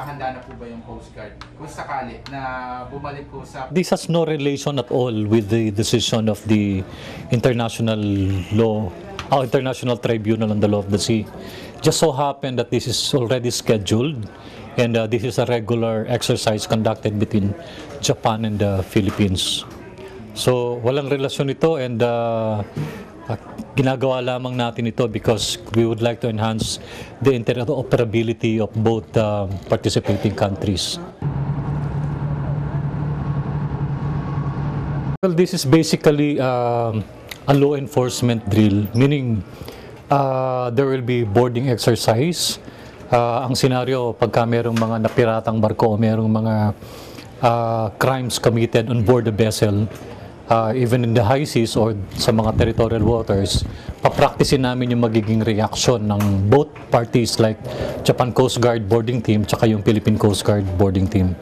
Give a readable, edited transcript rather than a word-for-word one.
nakahanda na po ba yung Coast Guard kung sakali na bumalik po sa... This has no relation at all with the decision of the international law, International Tribunal on the Law of the Sea. Just so happened that this is already scheduled, and this is a regular exercise conducted between Japan and the Philippines. So walang relasyon ito, and ginagawa lamang natin ito because we would like to enhance the interoperability of both participating countries. Well, this is basically a law enforcement drill, meaning there will be boarding exercise. Ang senaryo, pagka merong mga napiratang barko o merong mga crimes committed on board the vessel, even in the high seas or sa mga territorial waters, papraktisin namin yung magiging reaction ng both parties like Japan Coast Guard boarding team tsaka yung Philippine Coast Guard boarding team.